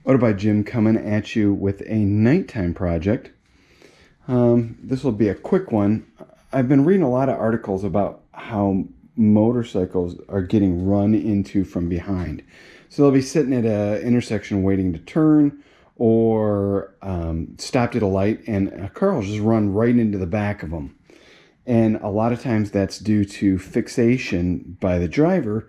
Auto by Jim coming at you with a nighttime project. This will be a quick one. I've been reading a lot of articles about how motorcycles are getting run into from behind. So they'll be sitting at an intersection waiting to turn, or stopped at a light, and a car will just run right into the back of them. And a lot of times that's due to fixation by the driver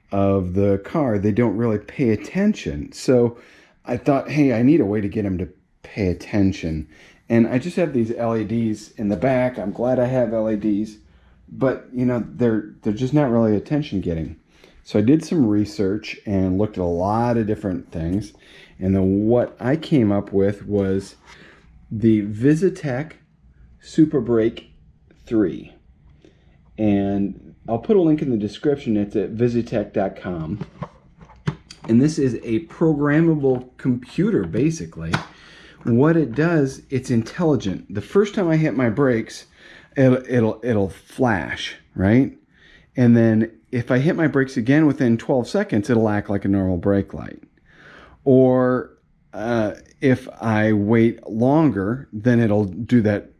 of the car. They don't really pay attention. So I thought, hey, I need a way to get them to pay attention. And I just have these LEDs in the back. I'm glad I have LEDs, but you know, they're just not really attention getting. So I did some research and looked at a lot of different things. And then what I came up with was the Vizi-tec SupaBrake III. And I'll put a link in the description. It's at Vizi-tec.com. And this is a programmable computer, basically. What it does, it's intelligent. The first time I hit my brakes, it'll flash, right? And then if I hit my brakes again within 12 seconds, it'll act like a normal brake light. Or if I wait longer, then it'll do that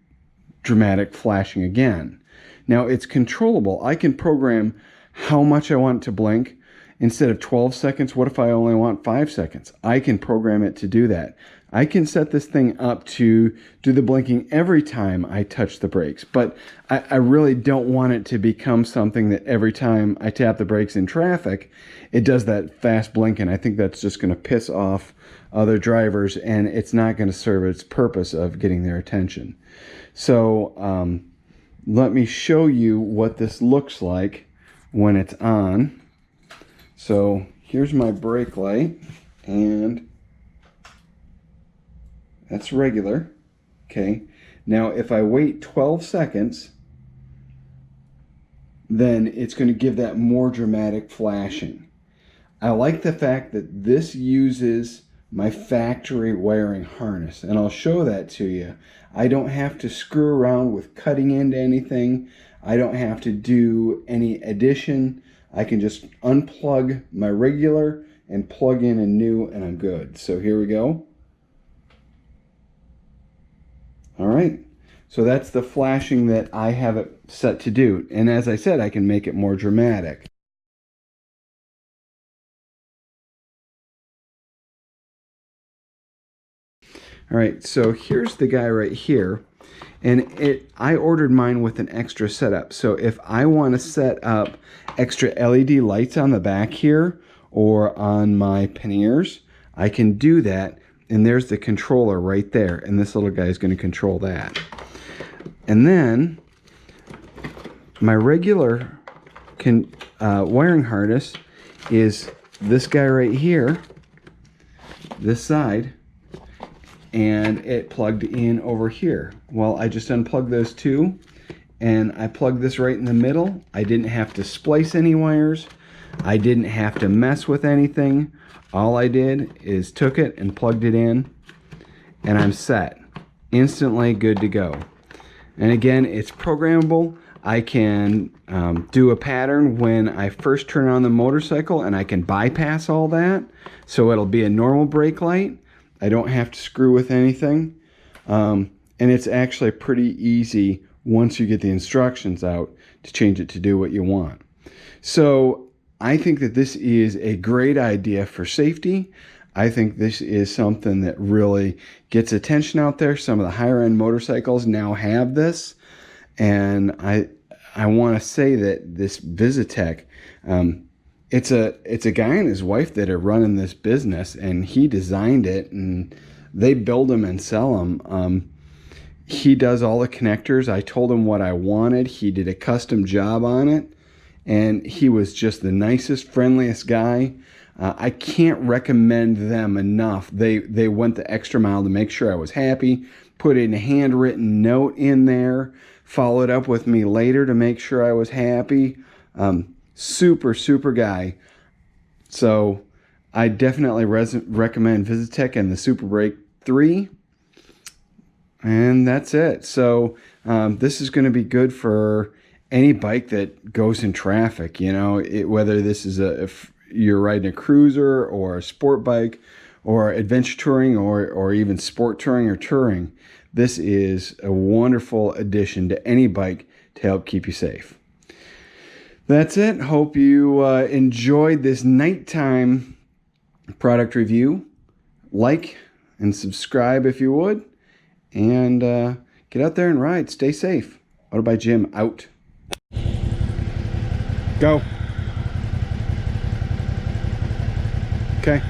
dramatic flashing again. Now it's controllable. I can program how much I want it to blink. Instead of 12 seconds, what if I only want 5 seconds? I can program it to do that. I can set this thing up to do the blinking every time I touch the brakes, but I really don't want it to become something that every time I tap the brakes in traffic, it does that fast blinking. I think that's just going to piss off other drivers, and it's not going to serve its purpose of getting their attention. So let me show you what this looks like when it's on. So here's my brake light, and that's regular. Okay. Now if I wait 12 seconds, then it's going to give that more dramatic flashing. I like the fact that this uses my factory wiring harness, and I'll show that to you. I don't have to screw around with cutting into anything. I don't have to do any addition. I can just unplug my regular and plug in a new, and I'm good. So here we go. All right. So that's the flashing that I have it set to do. And as I said, I can make it more dramatic. All right, so here's the guy right here. And I ordered mine with an extra setup. So if I want to set up extra LED lights on the back here or on my panniers, I can do that. And there's the controller right there. And this little guy is going to control that. And then my regular wiring harness is this guy right here, this side. And it plugged in over here. Well, I just unplugged those two, and I plugged this right in the middle. I didn't have to splice any wires. I didn't have to mess with anything. All I did is took it and plugged it in, and I'm set. Instantly good to go. And again, it's programmable. I can do a pattern when I first turn on the motorcycle, and I can bypass all that. So it'll be a normal brake light. I don't have to screw with anything. And it's actually pretty easy once you get the instructions out to change it to do what you want. So I think that this is a great idea for safety. I think this is something that really gets attention out there. Some of the higher end motorcycles now have this. And I want to say that this Vizi-tec, it's a guy and his wife that are running this business, and he designed it, and they build them and sell them. He does all the connectors. I told him what I wanted. He did a custom job on it, and he was just the nicest, friendliest guy. I can't recommend them enough. They went the extra mile to make sure I was happy, put in a handwritten note in there, followed up with me later to make sure I was happy. Super guy. So I definitely recommend Vizi-tec and the SupaBrake III. And that's it. So this is going to be good for any bike that goes in traffic. You know, whether this is if you're riding a cruiser or a sport bike or adventure touring, or even sport touring or touring, this is a wonderful addition to any bike to help keep you safe. That's it. Hope you enjoyed this nighttime product review. Like and subscribe if you would. And get out there and ride. Stay safe. Auto by Jim out. Go. Okay.